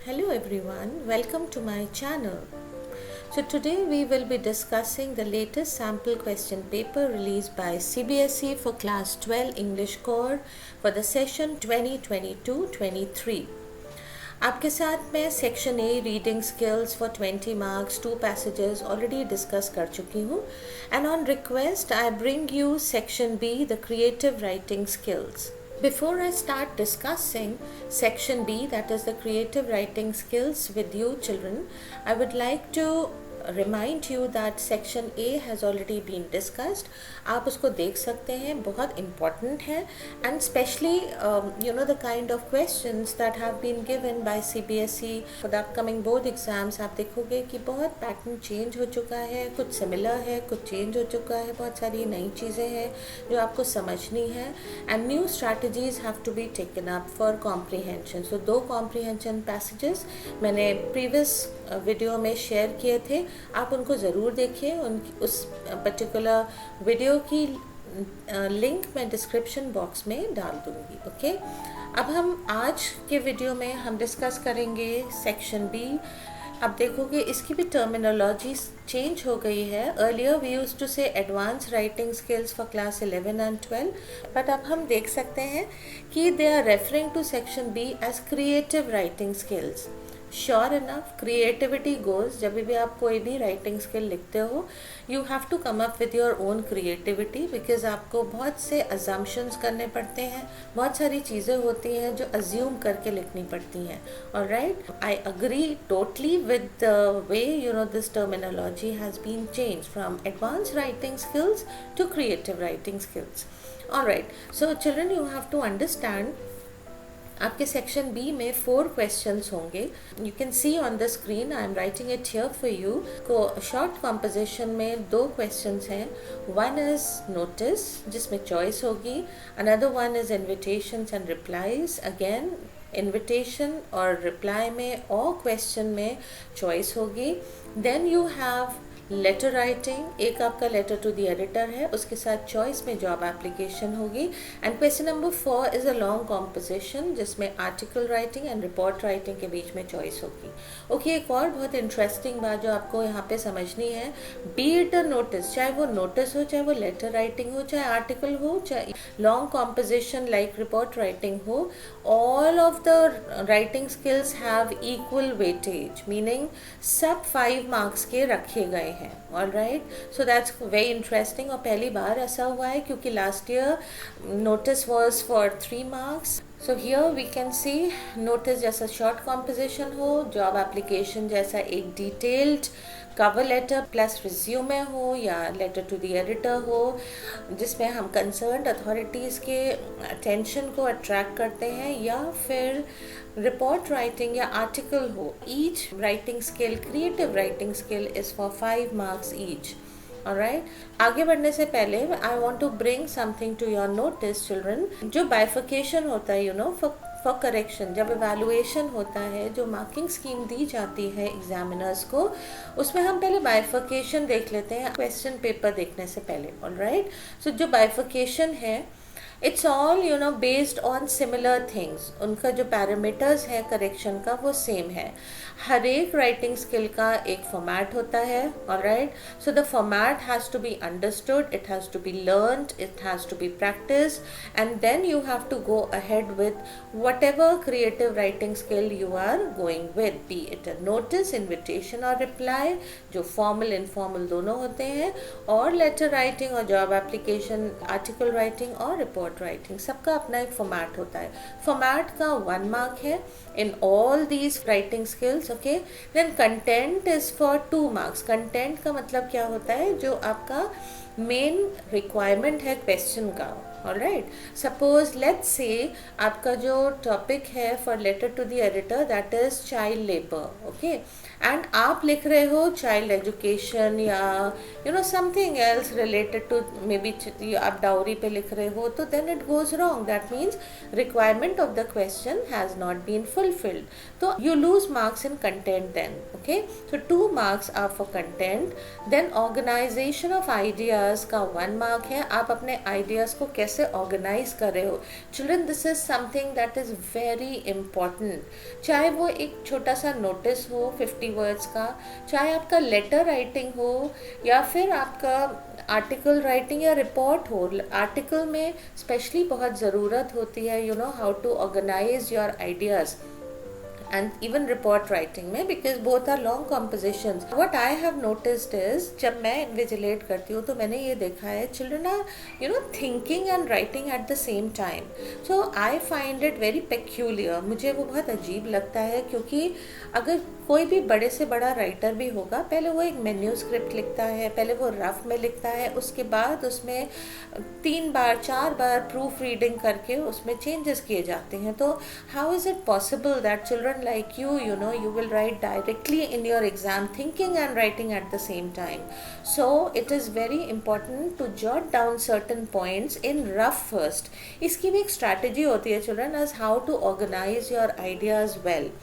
Hello everyone, welcome to my channel. So today we will be discussing the latest sample question paper released by CBSE for class 12 English core for the session 2022-23. आपके साथ मैं section A reading skills for 20 marks 2 passages already discuss कर चुकी हूँ and on request I bring you section be the creative writing skills. Before I start discussing section B, that is the creative writing skills with you children, I would like to remind you that section A has already been discussed. आप उसको देख सकते हैं, बहुत important है and especially the kind of questions that have been given by CBSE for the upcoming board exams. आप देखोगे कि बहुत पैटर्न चेंज हो चुका है, कुछ सिमिलर है, कुछ चेंज हो चुका है, बहुत सारी नई चीज़ें हैं जो आपको समझनी है and new strategies have to be taken up for comprehension. So 2 comprehension passages मैंने previous वीडियो में शेयर किए थे, आप उनको ज़रूर देखिए. उस पर्टिकुलर वीडियो की लिंक मैं डिस्क्रिप्शन बॉक्स में डाल दूँगी. ओके, अब हम आज के वीडियो में हम डिस्कस करेंगे सेक्शन बी. अब देखोगे इसकी भी टर्मिनोलॉजी चेंज हो गई है. Earlier we used to say advance writing skills for class 11 and 12, but अब हम देख सकते हैं कि they are referring to section B as creative writing skills. Sure enough creativity goes, जब भी आप कोई भी राइटिंग स्किल लिखते हो you have to come up with your own creativity, because आपको बहुत से अजम्पशंस करने पड़ते हैं, बहुत सारी चीज़ें होती हैं जो अज्यूम करके लिखनी पड़ती हैं. Alright, I agree totally with the way this terminology has been change from advance writing skills to creative writing skills. Alright, so children you have to understand आपके सेक्शन बी में 4 क्वेश्चंस होंगे. You can see on the screen, I am writing it here for you. को short composition में 2 questions हैं. One is notice जिसमें choice होगी, another one is invitations and replies. Again invitation और reply में और क्वेश्चन में चॉइस होगी. Then you have letter writing, एक आपका लेटर टू द एडिटर है, उसके साथ चॉइस में जॉब एप्लीकेशन होगी. And question number 4 is a long composition जिसमें article writing and report writing के बीच में चॉइस होगी. ओके, एक और बहुत इंटरेस्टिंग बात जो आपको यहाँ पे समझनी है, बी इट अ नोटिस, चाहे वो नोटिस हो, चाहे वो लेटर राइटिंग हो, चाहे आर्टिकल हो, चाहे long composition like report writing हो, all of the writing skills have equal weightage, meaning सब 5 मार्क्स के रखे गए हैं. All right, so that's very interesting. और पहली बार ऐसा हुआ है क्योंकि last year notice was for 3 marks. So here we can see notice जैसा शॉर्ट कॉम्पोजिशन हो, जॉब एप्लीकेशन जैसा एक detailed cover letter plus resume हो या लेटर टू द एडिटर हो जिसमें हम कंसर्न्ड अथॉरिटीज़ के अटेंशन को अट्रैक्ट करते हैं, या फिर रिपोर्ट राइटिंग या आर्टिकल हो. Each writing skill, creative writing skill is for 5 marks each. Alright, आगे बढ़ने से पहले I want to bring something to your notice children. जो बाइफिकेशन होता है फॉर करेक्शन, जब एवेलुएशन होता है, जो मार्किंग स्कीम दी जाती है एग्जामिनर्स को, उसमें हम पहले बाइफिकेशन देख लेते हैं क्वेश्चन पेपर देखने से पहले. ऑलराइट, सो जो बाइफिकेशन है it's all based on similar things. उनका जो पैरामीटर्स है करेक्शन का वो सेम है. हर एक राइटिंग स्किल का एक फॉर्मेट होता है. Alright, so the format has to be understood, it has to be learned, it has to be practice, and then you have to go ahead with whatever creative writing skill you are going with, be it a notice, invitation और reply, जो formal informal दोनों होते हैं, और letter writing और job application, article writing और report writing. सबका अपना एक फॉर्मेट होता है. फॉर्मेट का 1 मार्क है in all these writing skills. okay, then content is for 2 marks. content का मतलब क्या होता है, जो आपका मेन रिक्वायरमेंट है क्वेश्चन का. ऑलराइट, सपोज लेट्स से आपका जो टॉपिक है for letter to the editor that is child labour. Okay, and आप लिख रहे हो चाइल्ड एजुकेशन या something else related to maybe आप डाउरी पे लिख रहे हो, तो then it goes wrong. That means requirement of the question has not been fulfilled, तो you lose marks in content then. Okay, so 2 marks are for content. Then organisation of ideas का 1 mark है. आप अपने ideas को कैसे से organise कर रहे हो। Children, this is something that is very important. चाहे वो एक छोटा सा नोटिस हो 50 वर्ड्स का, चाहे आपका लेटर राइटिंग हो, या फिर आपका आर्टिकल राइटिंग या रिपोर्ट हो। आर्टिकल में स्पेशली बहुत ज़रूरत होती है you know how to organise your ideas, and even report writing में, because both are long compositions. What I have noticed is जब मैं invigilate करती हूँ तो मैंने ये देखा है children are you know thinking and writing at the same time. So I find it very peculiar. मुझे वो बहुत अजीब लगता है, क्योंकि अगर कोई भी बड़े से बड़ा राइटर भी होगा, पहले वो एक मेन्यू स्क्रिप्ट लिखता है, पहले वो रफ में लिखता है, उसके बाद उसमें 3 बार 4 बार प्रूफ रीडिंग करके उसमें चेंजेस किए जाते हैं. तो how is it possible that children like you know you will write directly in your exam, thinking and writing at the same time? So it is very important to jot down certain points in rough first. इसकी भी एक strategy होती है children as how to organize your ideas well.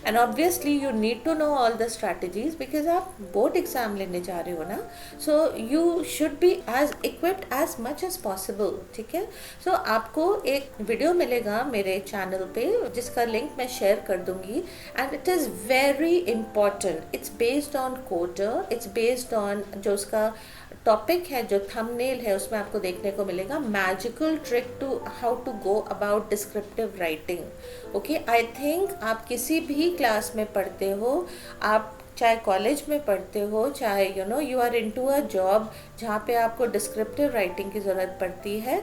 And obviously you need to know all the strategies because आप board exam लेने जा रहे हो ना, so you should be as equipped as much as possible. ठीक है, so आपको एक वीडियो मिलेगा मेरे चैनल पे जिसका लिंक मैं शेयर कर दूंगी, and it is very important. It's based on quota, it's based on जो उसका टॉपिक है, जो थंबनेल है, उसमें आपको देखने को मिलेगा magical trick to how to go about descriptive writing. Okay, I think आप किसी भी क्लास में पढ़ते हो, आप चाहे कॉलेज में पढ़ते हो, चाहे you know you are into a job जहाँ पे आपको डिस्क्रिप्टिव राइटिंग की ज़रूरत पड़ती है,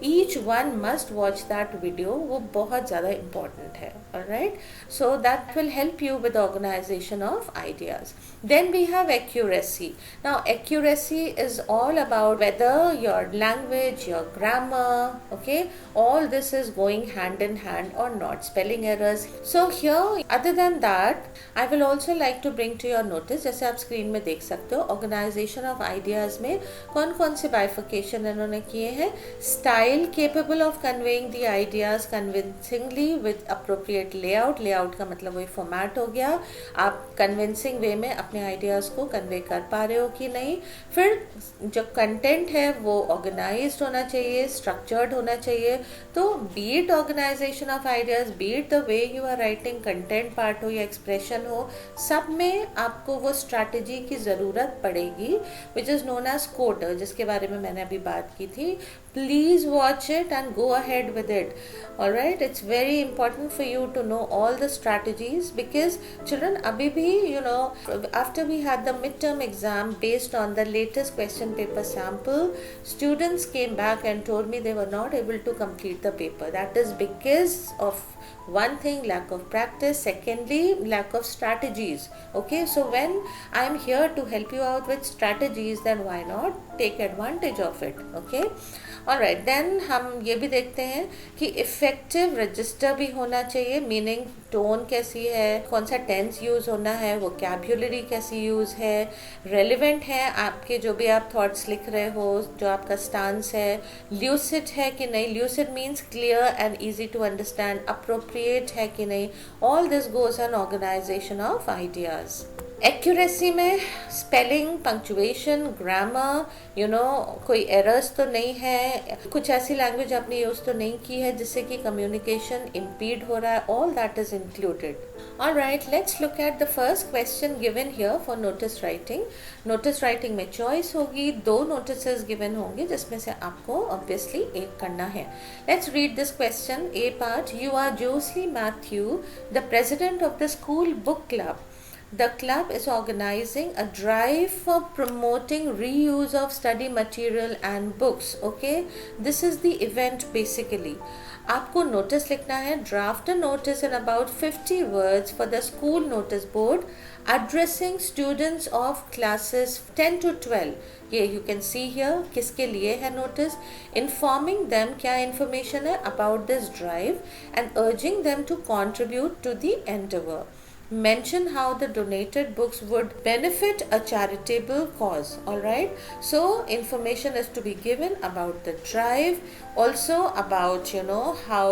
each one must watch that video. वो बहुत ज़्यादा इम्पॉर्टेंट है. Alright, so that will help you with organisation of ideas. Then we have accuracy. Now accuracy is all about whether your language, your grammar, okay, all this is going hand in hand or not, spelling errors. So here other than that I will also like to bring to your notice, जैसे आप screen में देख सकते हो, organization of ideas में कौन कौन से bifurcation इन्होंने किए हैं. Style capable of conveying the ideas convincingly with appropriate layout. Layout का मतलब वही format हो गया, आप convincing way में अपने आइडियाज़ को कन्वे कर पा रहे हो कि नहीं. फिर जो कंटेंट है वो ऑर्गेनाइज्ड होना चाहिए, स्ट्रक्चर्ड होना चाहिए. तो be it organisation of ideas, be it the way you are writing, content part हो या एक्सप्रेशन हो, सब में आपको वो स्ट्रैटेजी की ज़रूरत पड़ेगी which is known as code, जिसके बारे में मैंने अभी बात की थी. Please watch it and go ahead with it. All right, it's very important for you to know all the strategies because children, abhi bhi you know after we had the midterm exam based on the latest question paper sample, students came back and told me they were not able to complete the paper. That is because of one thing, lack of practice, secondly lack of strategies. Okay, so when I'm here to help you out with strategies, then why not take advantage of it. Okay, alright, then हम ये भी देखते हैं कि effective register भी होना चाहिए, meaning tone कैसी है, कौन सा टेंस यूज़ होना है, वोकैब्युलरी कैसी यूज़ है, रेलिवेंट है आपके जो भी आप थॉट्स लिख रहे हो, जो आपका स्टांस है, ल्यूसिड है कि नहीं, lucid means clear and easy to understand, appropriate है कि नहीं. All this goes on organisation of ideas. Accuracy में spelling, punctuation, grammar, you know कोई एरर्स तो नहीं है, कुछ ऐसी लैंग्वेज आपने यूज़ तो नहीं की है जिससे कि कम्युनिकेशन इम्पीड हो रहा है. All that is included. Alright, let's look at the first question given here for notice writing. Notice writing में चॉइस होगी, 2 नोटिस गिवन होंगे जिसमें से आपको ऑब्वियसली एक करना है. Let's read this question. A part, you are Josely Matthew, the president of the school book club. The club is organizing a drive for promoting reuse of study material and books. Okay, this is the event basically. आपको notice लिखना है. Draft a notice in about 50 words for the school notice board addressing students of classes 10 to 12. ये you can see here किसके लिए है notice. Informing them क्या information है about this drive and urging them to contribute to the endeavor. Mention how the donated books would benefit a charitable cause. All right, so information is to be given about the drive, also about you know how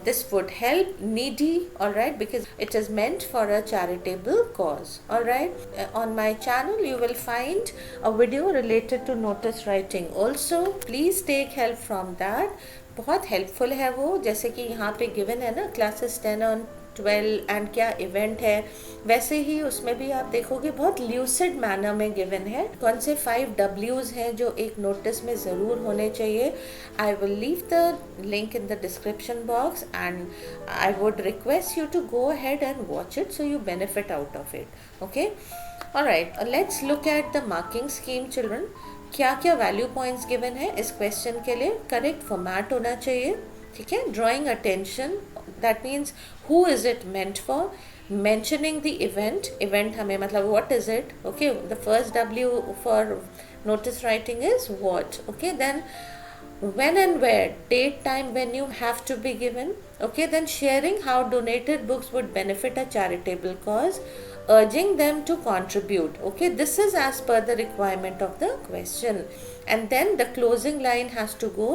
This would help needy, all right, because it is meant for a charitable cause. All right, on my channel you will find a video related to notice writing also. Please take help from that. बहुत helpful है वो, जैसे कि यहाँ पे given है ना classes 10 और 12 एंड क्या इवेंट है, वैसे ही उसमें भी आप देखोगे बहुत ल्यूसिड मैनर में गिवन है कौन से 5 W's हैं जो एक नोटिस में ज़रूर होने चाहिए. I will leave the link in the description box and I would request you to go ahead and watch it so you benefit out of it. Okay, alright, let's look at the marking scheme children. क्या क्या value points given है इस question के लिए, correct format होना चाहिए. ठीक है, drawing attention, that means who is it meant for. Mentioning the event, event हमें मतलब what is it. Okay, the first W for notice writing is what. Okay, then when and where, date, time, venue have to be given. Okay, then sharing how donated books would benefit a charitable cause, urging them to contribute. Okay, this is as per the requirement of the question. And then the closing line has to go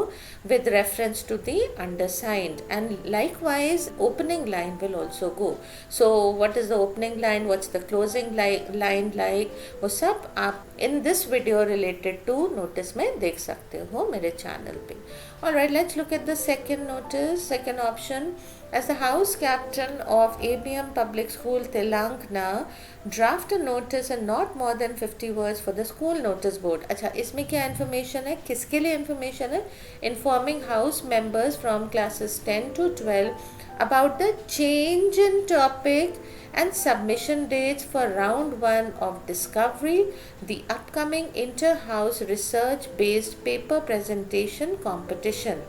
with reference to the undersigned, and likewise opening line will also go. So what is the opening line, what's the closing line like, वो सब आप in this video related to notice में देख सकते हो मेरे channel पे. Alright, let's look at the second notice, second option. As the house captain of ABM Public School Telangana, draft a notice and not more than 50 words for the school notice board. अच्छा, इसमें क्या information है, किसके लिए information है? Informing house members from classes 10 to 12 about the change in topic and submission dates for round 1 of discovery, the upcoming inter-house research based paper presentation competition.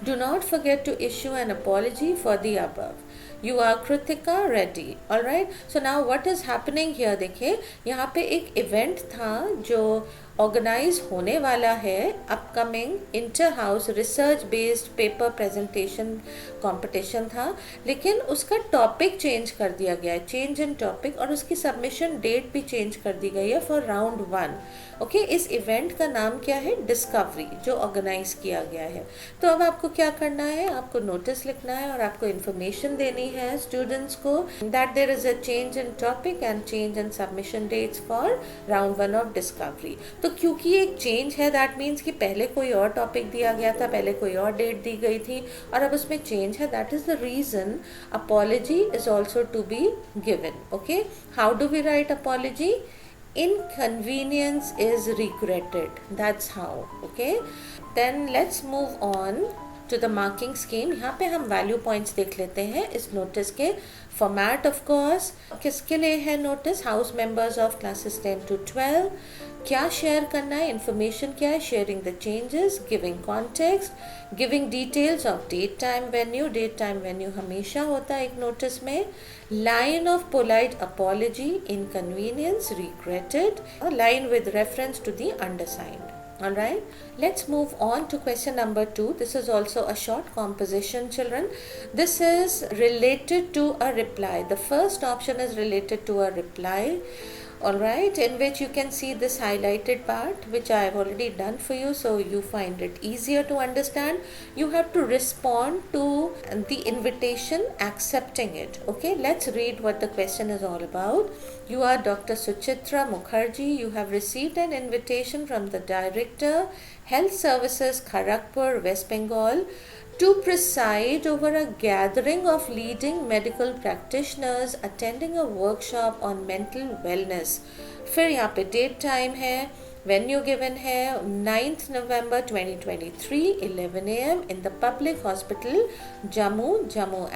Do not forget to issue an apology for the above. You are Kritika Reddy. Alright, so now what is happening here, देखिए यहाँ पे एक event था जो organise होने वाला है, upcoming inter house research based paper presentation competition था, लेकिन उसका टॉपिक चेंज कर दिया गया है, चेंज इन टॉपिक, और उसकी सबमिशन डेट भी चेंज कर दी गई है फॉर राउंड 1. ओके, इस इवेंट का नाम क्या है, डिस्कवरी, जो ऑर्गेनाइज किया गया है. तो अब आपको क्या करना है, आपको नोटिस लिखना है और आपको इन्फॉर्मेशन देनी है स्टूडेंट्स को that there is a change in topic and change in submission dates for round 1 of discovery. तो क्योंकि एक चेंज है, दैट मीन्स कि पहले कोई और टॉपिक दिया गया था, पहले कोई और डेट दी गई थी और अब उसमें चेंज है. That is the reason apology is also to be given. Okay, how do we write apology? Inconvenience is regretted. That's how. Okay, then let's move on to the marking scheme. यहाँ पे हम value points देख लेते हैं इस notice के. Format of course, किसके लिए है notice? House members of classes 10 to 12. क्या शेयर करना है, इन्फॉर्मेशन क्या है? Sharing the changes, giving context, giving details of date time venue. Date time venue हमेशा होता है एक नोटिस में. Line of polite apology, inconvenience, regretted, line with reference to the undersigned. Alright, let's move on to question number 2. This is also a short composition, children. This is related to a reply. The first option is related to a reply. Alright, in which you can see this highlighted part which I have already done for you, so you find it easier to understand. You have to respond to the invitation, accepting it. Okay, let's read what the question is all about. You are Dr. Suchitra Mukherjee. You have received an invitation from the Director, Health Services, Kharagpur, West Bengal, to preside over a gathering of leading medical practitioners attending a workshop on mental wellness. फिर यहाँ पे date time है, venue given है 9th November 2023 11 AM in the public hospital Jammu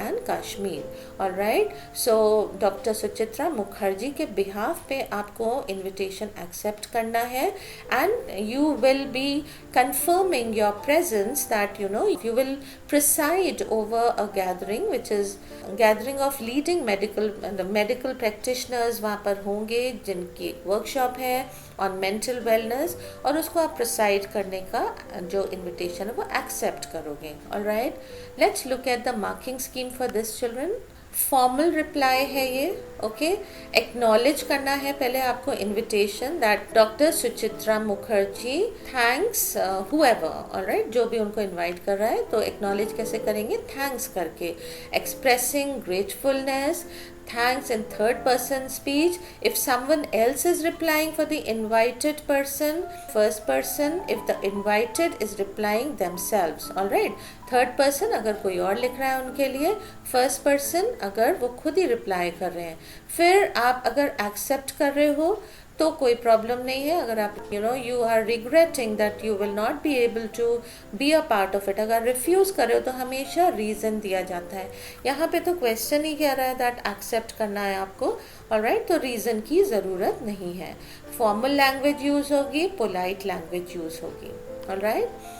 and Kashmir. Alright, so Dr. Suchitra Mukherjee के behalf पे आपको invitation accept करना है and you will be confirming your presence, that you know you will preside over a gathering which is gathering of leading medical practitioners. वहाँ पर होंगे जिनकी workshop है on mental wellness, और उसको आप प्रिसाइड करने का जो इन्विटेशन है वो एक्सेप्ट करोगे. Alright, let's look at the marking scheme for this children. Formal reply है ये, ओके। एक्नॉलेज करना है पहले आपको invitation that doctor Suchitra Mukherjee thanks however, alright, जो भी उनको इनवाइट कर रहा है। तो एक्नॉलेज कैसे करेंगे? थैंक्स करके, expressing gratefulness, thanks in third person speech. If someone else is replying for the invited person, first person. If the invited is replying themselves, all right, third person अगर कोई और लिख रहा है उनके लिए, फर्स्ट पर्सन अगर वो खुद ही रिप्लाई कर रहे हैं। फिर आप अगर एक्सेप्ट कर रहे हो तो कोई प्रॉब्लम नहीं है। अगर आप you are regretting that you will not be able to be a part of it, अगर रिफ्यूज़ कर रहे हो तो हमेशा रीज़न दिया जाता है। यहाँ पे तो क्वेश्चन ही कह रहा है दैट एक्सेप्ट करना है आपको, ऑलराइट, तो रीज़न की ज़रूरत नहीं है। फॉर्मल लैंग्वेज यूज़ होगी, पोलाइट लैंग्वेज यूज़ होगी, alright.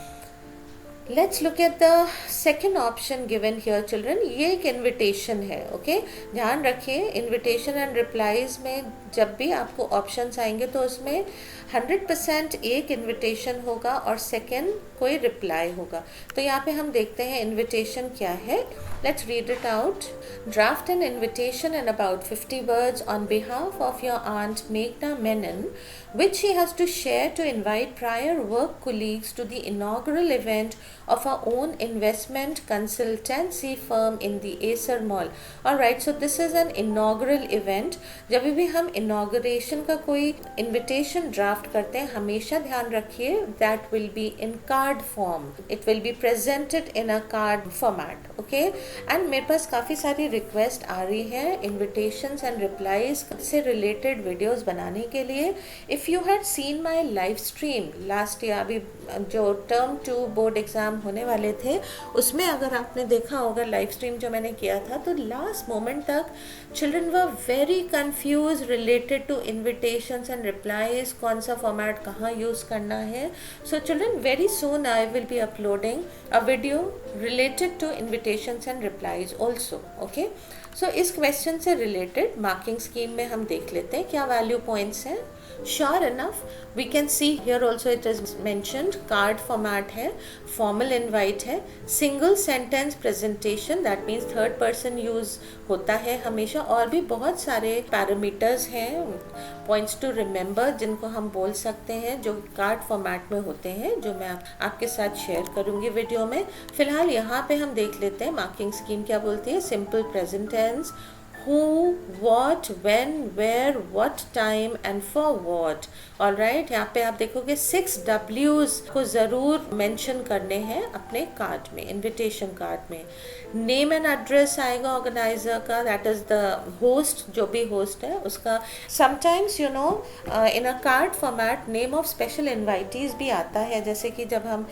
Let's look at the second option given here, children. ये एक इन्विटेशन है, ओके। ध्यान रखिए, इन्विटेशन एंड रिप्लाईज में जब भी आपको ऑप्शंस आएंगे तो उसमें 100% एक इन्विटेशन होगा और सेकेंड कोई रिप्लाई होगा। तो यहाँ पे हम देखते हैं इन्विटेशन क्या है। Let's read it out. Draft an invitation in about 50 words on behalf of your aunt Meghna Menon, which she has to share to invite prior work colleagues to the inaugural event of our own investment consultancy firm in the Acer Mall. Alright, so this is an inaugural event. जब भी हम inauguration का कोई invitation draft करते हैं, हमेशा ध्यान रखिए that will be in card form. It will be presented in a card format, okay? And मेरे पास काफ़ी सारी रिक्वेस्ट आ रही है इन्विटेशंस एंड रिप्लाईज से रिलेटेड वीडियोस बनाने के लिए। If you had seen my live stream last year, अभी जो टर्म 2 बोर्ड एग्ज़ाम होने वाले थे उसमें अगर आपने देखा होगा लाइव स्ट्रीम जो मैंने किया था, तो लास्ट मोमेंट तक children were very confuse related to invitations and replies, कौन सा फॉर्मेट कहाँ यूज़ करना है। So children, very soon I will be uploading a video related to invitations and replies also, okay. सो इस क्वेश्चन से रिलेटेड मार्किंग स्कीम में हम देख लेते हैं क्या वैल्यू पॉइंट्स हैं। Sure enough, we can see here also it is mentioned card format है, formal invite है, single sentence presentation, that means third person use होता है हमेशा, और भी बहुत सारे पैरामीटर्स हैं, points to remember जिनको हम बोल सकते हैं जो कार्ड फॉर्मेट में होते हैं, जो मैं आपके साथ शेयर करूँगी वीडियो में। फिलहाल यहाँ पे हम देख लेते हैं मार्किंग स्कीम क्या बोलती है। Simple present tense, who, what, when, where, what time and for what. Alright, यहाँ पे आप देखोगे 6 W's को ज़रूर मेंशन करने हैं अपने कार्ड में, इनविटेशन कार्ड में। नेम एंड एड्रेस आएगा ऑर्गेनाइजर का, दैट इज़ द होस्ट, जो भी होस्ट है उसका। Sometimes you no in a card format name of special इन्वाइटीज़ भी आता है, जैसे कि जब हम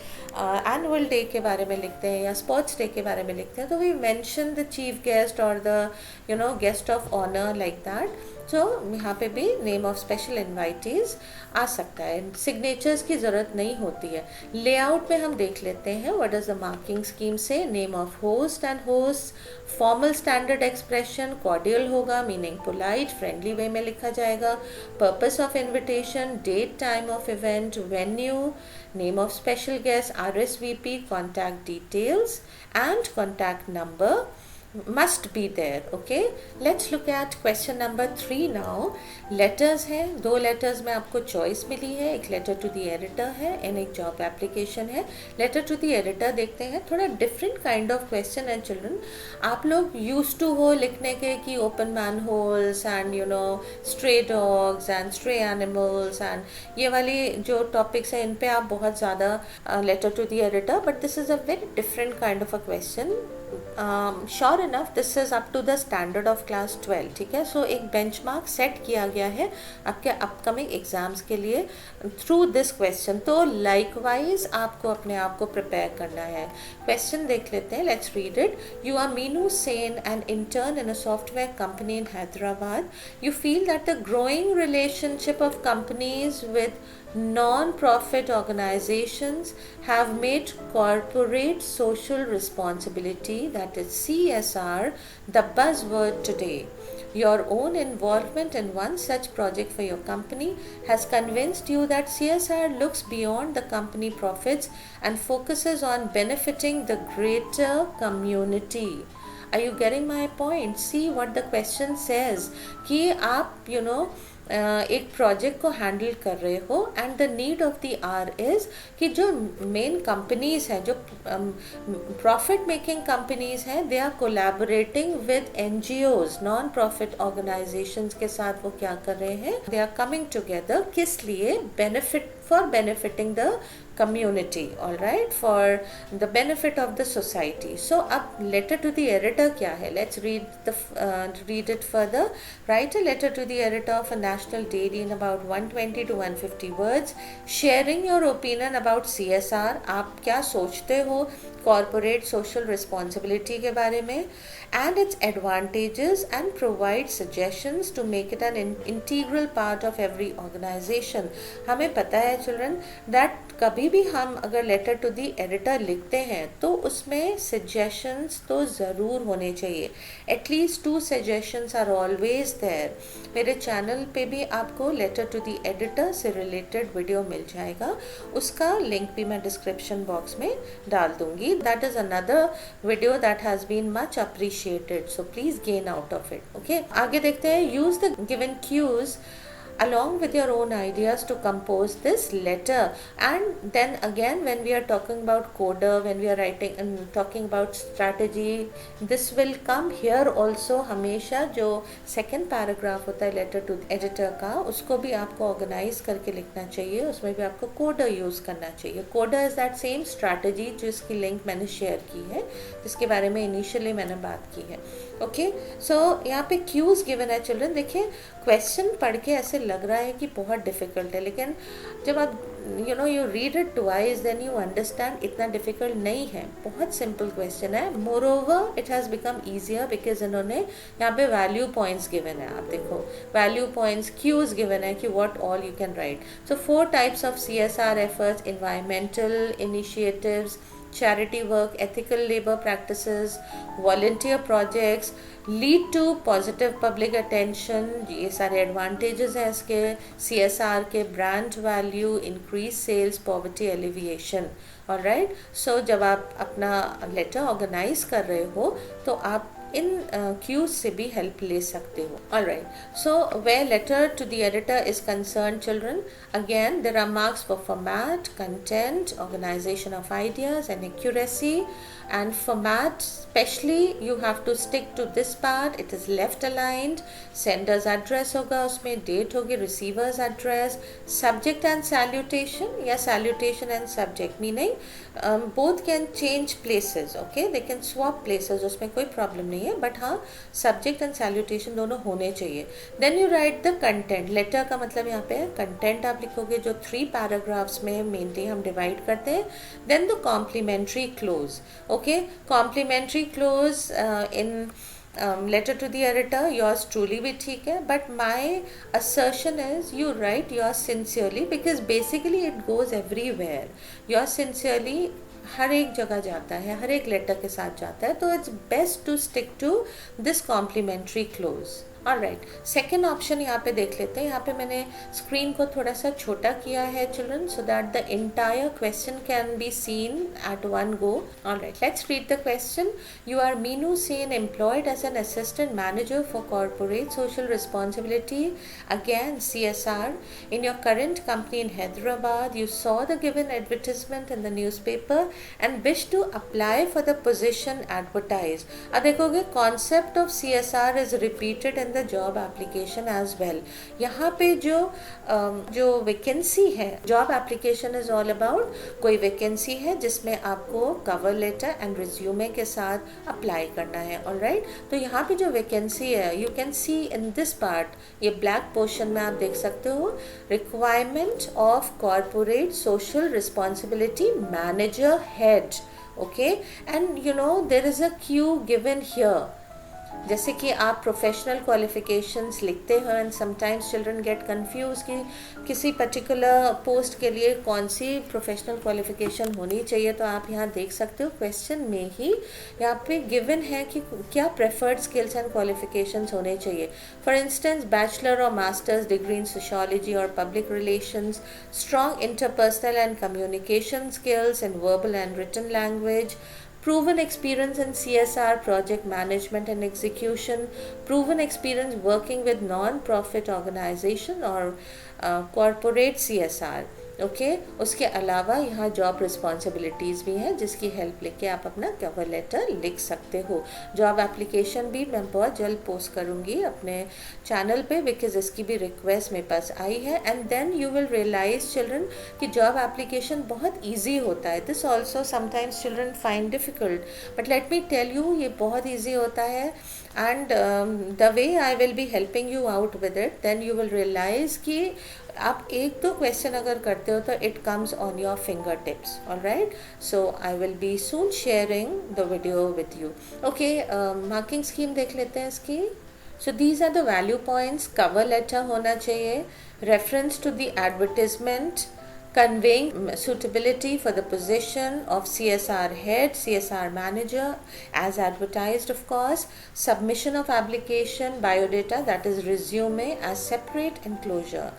एनुअल डे के बारे में लिखते हैं या स्पोर्ट्स डे के बारे में लिखते हैं तो we mention the chief guest और the guest of honour like that. तो यहाँ पे भी नेम ऑफ स्पेशल इन्वाइटीज़ आ सकता है, सिग्नेचर्स की ज़रूरत नहीं होती है। लेआउट में हम देख लेते हैं what is the marking scheme से। Name of host and host, formal standard expression cordial होगा, मीनिंग पोलाइट फ्रेंडली वे में लिखा जाएगा। Purpose of invitation, date time of event, venue, name of special guest, RSVP, contact details and contact number must be there, okay. Let's look at question number 3 now. Letters हैं, 2 letters में आपको choice मिली है, एक letter to the editor है and एक job application है। Letter to the editor देखते हैं, थोड़ा डिफरेंट काइंड ऑफ क्वेश्चन है चिल्ड्रन। आप लोग यूज टू हो लिखने के कि open man holes and stray dogs and stray animals and ये वाली जो टॉपिक्स हैं इन पे आप बहुत ज़्यादा letter to the editor, but this is a very different kind of a question. Sure enough this is up to the standard of class 12, ठीक है। सो एक बेंचमार्क सेट किया गया है आपके अपकमिंग एग्जाम्स के लिए थ्रू दिस क्वेश्चन। तो लाइकवाइज आपको अपने आप को प्रिपेयर करना है। क्वेश्चन देख लेते हैं, let's read it. You are Meenu Sen, an intern in a software company in Hyderabad. You feel that the growing relationship of companies with non-profit organizations have made corporate social responsibility, that is CSR, the buzzword today. Your own involvement in one such project for your company has convinced you that CSR looks beyond the company profits and focuses on benefiting the greater community. Are you getting my point? See what the question says कि आप एक project को handle कर रहे हो and the need of the hour is कि जो main companies हैं, जो प्रॉफिट मेकिंग कंपनीज हैं, they are collaborating with NGOs, non profit organisations के साथ वो क्या कर रहे हैं, दे आर कमिंग टुगेदर, किस लिए, benefit, for benefiting the community, all right, for the benefit of the society. So अब letter to the editor क्या है? Let's read it further. Write a letter to the editor of a national daily in about 120 to 150 words, sharing your opinion about CSR. आप क्या सोचते हो corporate social responsibility के बारे में, and its advantages, and provide suggestions to make it an integral part of every organization. हमें पता है चिल्ड्रन दैट कभी भी हम अगर लेटर टू दी एडिटर लिखते हैं तो उसमें सजेशंस तो ज़रूर होने चाहिए. At least 2 suggestions are always there. मेरे चैनल पे भी आपको लेटर टू दी एडिटर से रिलेटेड वीडियो मिल जाएगा, उसका लिंक भी मैं डिस्क्रिप्शन बॉक्स में डाल दूंगी. That is another video that has been much appreciated, so please gain out of it. Okay, आगे देखते हैं. Use the given cues along with your own ideas to compose this letter. And then again, when we are talking about coder, when we are writing and talking about strategy, this will come here also. हमेशा जो second paragraph होता है letter to editor का, उसको भी आपको organize करके लिखना चाहिए, उसमें भी आपको coder use करना चाहिए. coder is that same strategy जिसकी link मैंने share की है, जिसके बारे में initially मैंने बात की है. ओके, सो यहाँ पे क्यूज गिवन है चिल्ड्रन. देखिए क्वेश्चन पढ़ के ऐसे लग रहा है कि बहुत डिफ़िकल्ट है, लेकिन जब आप you read it twice then you understand इतना डिफ़िकल्ट नहीं है, बहुत सिंपल क्वेश्चन है. Moreover it has become easier because इन्होंने यहाँ पे वैल्यू पॉइंट्स गिवन है. आप देखो वैल्यू पॉइंट्स, क्यूज गिवन है कि what all you can write. So 4 types of CSR efforts: environmental initiatives, charity work, ethical labor practices, volunteer projects, lead to positive public attention. ये सारे advantages हैं इसके CSR के: brand value, increase sales, poverty alleviation. alright, so जब आप अपना letter organize कर रहे हो तो आप इन क्यूज से भी हेल्प ले सकते हो. Alright, so where letter to the editor is concerned children, again there are marks for format, content, organization of ideas and accuracy. And format especially you have to stick to this part. it is left aligned. sender's address होगा, उसमें date होगी, receiver's address, subject and salutation या salutation and subject, meaning both can change places. okay, they can swap places, उसमें कोई problem नहीं है, but हाँ subject and salutation दोनों होने चाहिए. Then you write the content. Letter का मतलब यहाँ पे कंटेंट आप लिखोगे जो 3 पैराग्राफ्स में मेनली हम डिवाइड करते हैं. Then the complimentary close. Okay, complimentary close in letter to the editor, yours truly भी ठीक है, but my assertion is you write yours sincerely because basically it goes everywhere. yours sincerely हर एक जगह जाता है, हर एक लेटर के साथ जाता है, तो it's best to stick to this complimentary close. Alright, second option यहाँ पे देख लेते हैं. यहाँ पे मैंने स्क्रीन को थोड़ा सा छोटा किया है children so that the entire question can be seen at one go. Alright, let's read the question. You are Meenu Sen, employed as an assistant manager for corporate social responsibility, again CSR, in your current company in Hyderabad. You saw the given advertisement in the newspaper and wish to apply for the position advertised. अब देखोगे concept of CSR is repeated in the job application as well. यहाँ पे जो vacancy है, job application is all about कोई vacancy है जिसमें आपको कवर लेटर एंड रिज्यूमे के साथ अप्लाई करना है. ऑलराइट, तो यहाँ पे जो वैकेंसी है you can see in this part, ये ब्लैक पोर्शन में आप देख सकते हो, requirement of corporate social responsibility manager head. Okay, and there is a cue given here. जैसे कि आप प्रोफेशनल क्वालिफिकेशंस लिखते हो and sometimes children get confuse कि किसी पर्टिकुलर पोस्ट के लिए कौन सी प्रोफेशनल क्वालिफिकेशन होनी चाहिए, तो आप यहाँ देख सकते हो क्वेश्चन में ही यहाँ पे गिवन है कि क्या प्रेफर्ड स्किल्स एंड क्वालिफिकेशंस होने चाहिए. फॉर इंस्टेंस बैचलर और मास्टर्स डिग्री इन सोशियोलॉजी और public relations, strong interpersonal and communication skills in verbal and written language, proven experience in CSR project management and execution, proven experience working with non-profit organization or corporate CSR. Okay उसके अलावा यहाँ job responsibilities भी हैं जिसकी help लेके आप अपना cover letter लिख सकते हो. जॉब एप्लीकेशन भी मैं बहुत जल्द पोस्ट करूँगी अपने चैनल पे बिकॉज इसकी भी रिक्वेस्ट मेरे पास आई है. And then you will realise children कि जॉब एप्लीकेशन बहुत ईजी होता है. This also sometimes children find difficult, but let me tell you ये बहुत ईजी होता है. And the way I will be helping you out with it, then you will realise कि आप एक दो क्वेश्चन अगर करते हो तो it comes on your finger tips. Alright, so I will be soon sharing the video with you. Okay, marking scheme देख लेते हैं इसकी. So these are the value points. Cover letter होना चाहिए, reference to the advertisement, conveying suitability for the position of CSR head, CSR manager as advertised of course, submission of application, biodata that is resume as separate enclosure.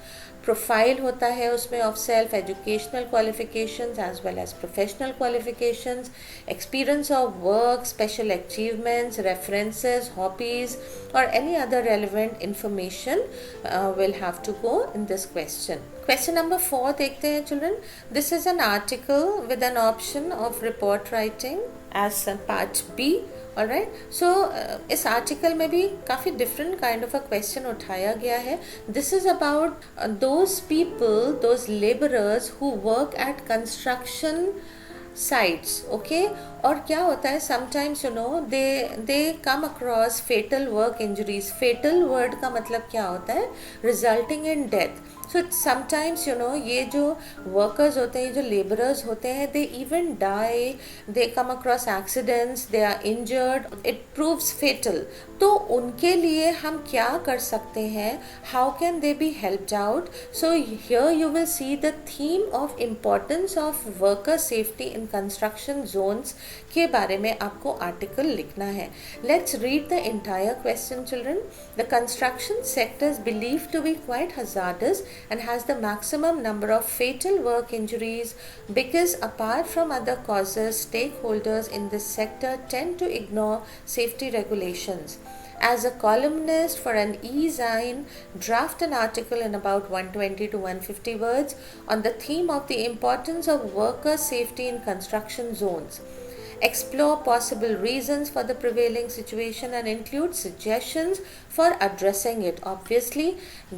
Profile होता है उसमें of self, educational qualifications as well as professional qualifications, experience of work, special achievements, references, hobbies और any other relevant information will have to go in this question. Question number 4 देखते हैं children. This is an article with an option of report writing as part B. Alright, so इस article में भी काफ़ी different kind of a question उठाया गया है. This is about those people, those labourers who work at construction sites. Okay, और क्या होता है sometimes you know they come across fatal work injuries. Fatal word का मतलब क्या होता है? Resulting in death. So sometimes you know ये जो वर्कर्स होते हैं, जो लेबरर्स होते हैं, they even die, they come across accidents, they are injured, it proves fatal. तो उनके लिए हम क्या कर सकते हैं? How can they be helped out? So here you will see the theme of importance of worker safety in construction zones के बारे में आपको आर्टिकल लिखना है. Let's read the entire question children. The construction sector is believed to be quite hazardous and has the maximum number of fatal work injuries because apart from other causes, stakeholders in this sector tend to ignore safety regulations. As a columnist for an e-zine, draft an article in about 120 to 150 words on the theme of the importance of worker safety in construction zones. Explore possible reasons for the prevailing situation and include suggestions for addressing it. Obviously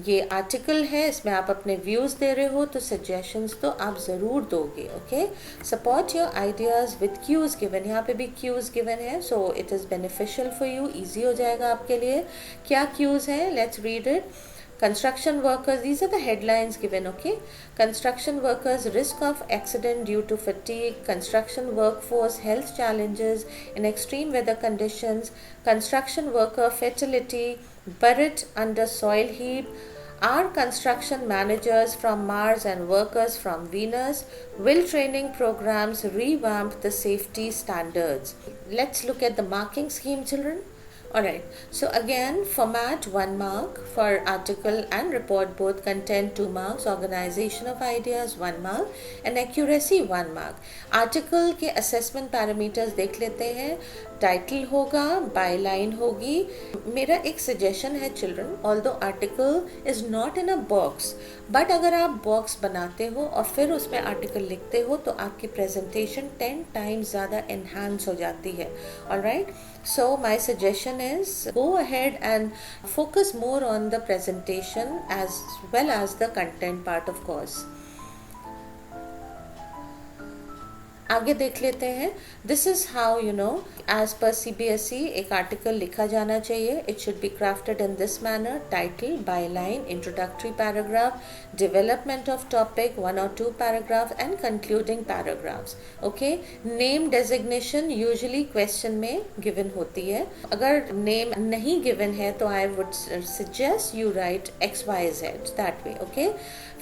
ये article है, इसमें आप अपने views दे रहे हो तो suggestions तो आप ज़रूर दोगे. Okay, support your ideas with cues given. यहाँ पे भी क्यूज़ गिवन है, so it is beneficial for you, easy हो जाएगा आपके लिए. क्या क्यूज़ हैं? Let's read it. Construction workers, these are the headlines given, okay? Construction workers, risk of accident due to fatigue, construction workforce, health challenges in extreme weather conditions, construction worker fatality, buried under soil heap. Are construction managers from Mars and workers from Venus? Will training programs revamp the safety standards? Let's look at the marking scheme, children. Alright, so again format 1 mark, for article and report both content 2 marks, organization of ideas 1 mark and accuracy 1 mark. Article के assessment parameters देख लेते हैं. Title होगा, byline होगी. मेरा एक suggestion है children, although article is not in a box, but अगर आप बॉक्स बनाते हो और फिर उसमें आर्टिकल लिखते हो तो आपकी प्रेजेंटेशन 10 टाइम्स ज़्यादा एनहांस हो जाती है. Alright, so my suggestion is go ahead and focus more on the presentation as well as the content part of course. आगे देख लेते हैं. This is how you know as per CBSE एक article लिखा जाना चाहिए. It should be crafted in this manner: title, byline, introductory paragraph, development of topic 1 or 2 paragraph and concluding paragraphs. Okay, name designation usually question में given होती है. अगर name नहीं given है तो I would suggest you right XYZ that way. Okay,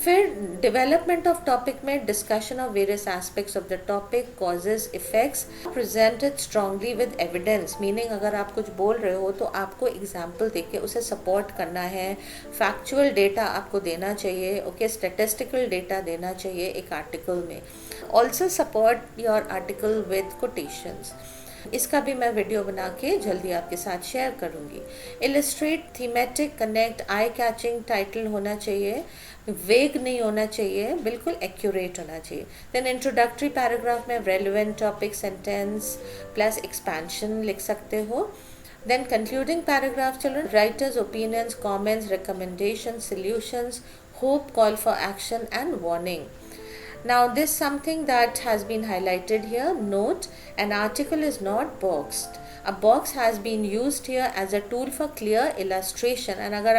फिर development of topic में discussion of various aspects of the topic, causes, effects, presented strongly with evidence. Meaning अगर आप कुछ बोल रहे हो तो आपको एग्जाम्पल देके उसे सपोर्ट करना है. फैक्चुअल डेटा आपको देना चाहिए. ओके, स्टेटिस्टिकल डेटा देना चाहिए एक आर्टिकल में. Also support your article with quotations. इसका भी मैं वीडियो बना के जल्दी आपके साथ शेयर करूँगी। Illustrate, thematic, connect, eye catching title होना चाहिए, वेग नहीं होना चाहिए, बिल्कुल एक्यूरेट होना चाहिए। देन इंट्रोडक्टरी पैराग्राफ में relevant topic, sentence plus expansion लिख सकते हो। Then concluding paragraph, children, writers' opinions, comments, recommendations, solutions, hope, call for action and warning. Now this something that has been highlighted here. Note, an article is not boxed. A box has been used here as a tool for clear illustration. And अगर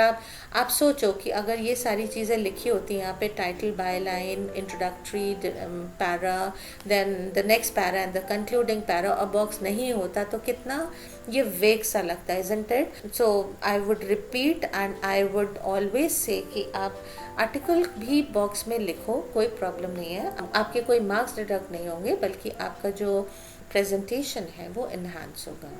आप सोचो कि अगर ये सारी चीज़ें लिखी होती हैं यहाँ पे, title, by line, introductory para, then the next para and the concluding para, और बॉक्स नहीं होता तो कितना ये वेग सा लगता है, isn't it? So I would repeat and I would always say कि आप आर्टिकल भी बॉक्स में लिखो, कोई प्रॉब्लम नहीं है, आपके कोई मार्क्स डिडक्ट नहीं होंगे, बल्कि आपका जो प्रेजेंटेशन है वो एनहांस होगा।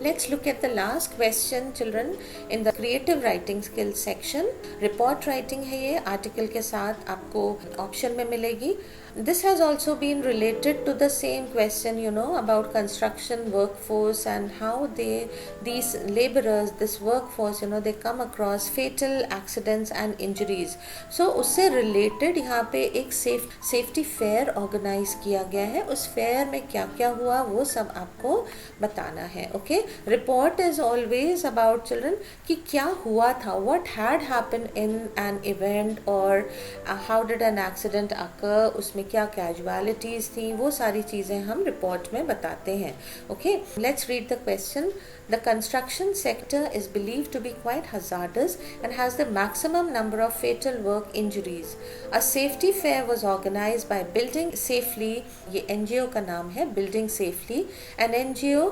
Let's look at the last question, children, in the creative writing skills section. Report writing है ये, आर्टिकल के साथ आपको ऑप्शन में मिलेगी। This has also been related to the same question, about construction workforce and how these laborers, this workforce, they come across fatal accidents and injuries. So उससे related यहाँ पे एक safety fair organize किया गया है। उस fair में क्या क्या हुआ वो सब आपको बताना है। Okay, report is always about, children, कि क्या हुआ था, what had happened in an event, or how did an accident occur, उसमें क्या कैजुअलिटीज थी, वो सारी चीज़ें हम रिपोर्ट में बताते हैं। Okay, let's read the question. The construction sector is believed to be quite hazardous and has the maximum number of fatal work injuries. A safety fair was organised by Building Safely, ये NGO का नाम है, Building Safely, an NGO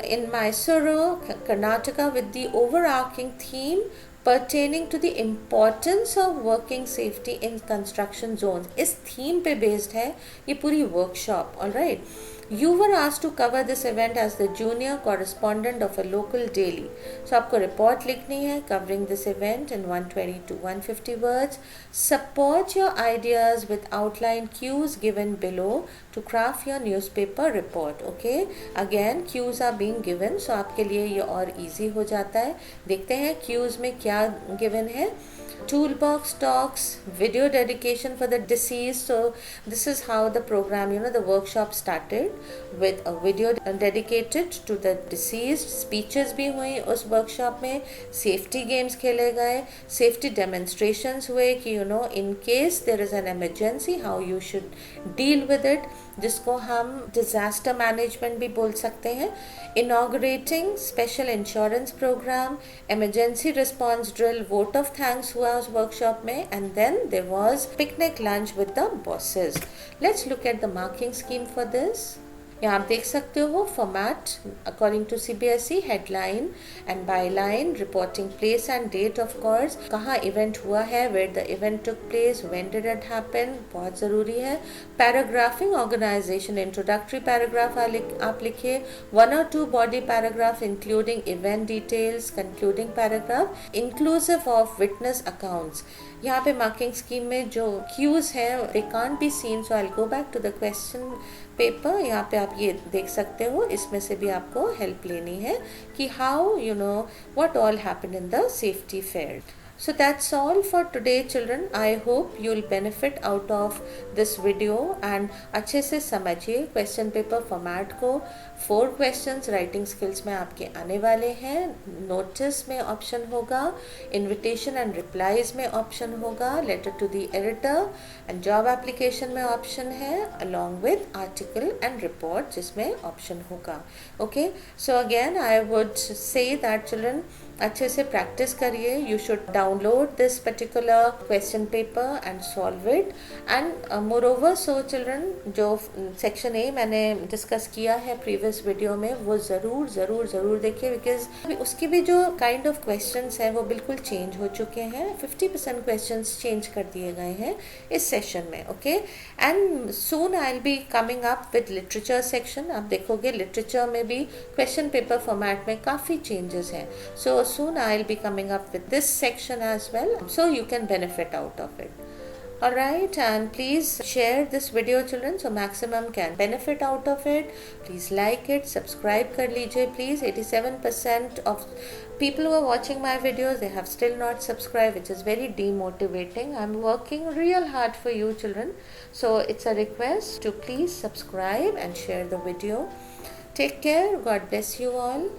in Mysuru, Karnataka, with the overarching theme pertaining to the importance of working safety in construction zones. इस theme पे based है ये पूरी workshop. Alright, You were asked to cover this event as the junior correspondent of a local daily. So आपको report लिखनी है covering this event in 120 to 150 words. Support your ideas with outline cues given below to craft your newspaper report. Okay, again cues are being given, so आपके लिए ये और easy हो जाता है। देखते हैं cues में क्या given है। Toolbox talks, video dedication for the deceased. So this is how the program, the workshop started with a video dedicated to the deceased. Speeches भी हुई उस workshop में, safety games खेले गए, safety demonstrations हुए कि in case there is an emergency how you should deal with it, जिसको हम disaster management भी बोल सकते हैं। Inaugurating special insurance program, emergency response drill, vote of thanks हुआ उस workshop में, and then there was picnic lunch with the bosses. Let's look at the marking scheme for this. यहाँ आप देख सकते हो format according to CBSE, headline and byline, reporting place and date, of course कहाँ event हुआ है, where the event took place, when did it happen, बहुत ज़रूरी है। पैराग्राफिंग ऑर्गेनाइजेशन, इंट्रोडक्टरी पैराग्राफ आप लिखिए, 1 or 2 body paragraph including event details, concluding paragraph inclusive of witness accounts. यहाँ पे मार्किंग स्कीम में जो क्यूज हैं they can't be seen, so I will go back to the question paper. यहाँ पे आप ये देख सकते हो, इसमें से भी आपको हेल्प लेनी है कि how what all happened in the safety fair. So that's all for today, children. I hope you'll benefit out of this video and अच्छे से समझिए क्वेश्चन पेपर फॉर्मेट को। 4 questions राइटिंग स्किल्स में आपके आने वाले हैं। नोटिस में ऑप्शन होगा, इन्विटेशन एंड रिप्लाईज में ऑप्शन होगा, letter to the editor and job application में ऑप्शन है, along with article and report जिसमें ऑप्शन होगा। Okay, so again I would say that children अच्छे से प्रैक्टिस करिए। You should download this particular question paper and solve it and moreover. So children, जो section A मैंने discuss किया है previous video में वो ज़रूर ज़रूर ज़रूर देखिए, बिकॉज उसकी भी जो काइंड ऑफ क्वेश्चंस हैं वो बिल्कुल चेंज हो चुके हैं। 50% क्वेश्चंस चेंज कर दिए गए हैं इस सेशन में। Okay, and soon I will be coming up with literature section. आप देखोगे लिटरेचर में भी क्वेश्चन पेपर फॉर्मेट में काफ़ी चेंजेस हैं। सो soon I'll be coming up with this section as well, so you can benefit out of it. Alright, and please share this video children so maximum can benefit out of it. Please like it, subscribe kar lijiye please. 87% of people who are watching my videos, they have still not subscribed, which is very demotivating. I'm working real hard for you children. So it's a request to please subscribe and share the video. Take care. God bless you all.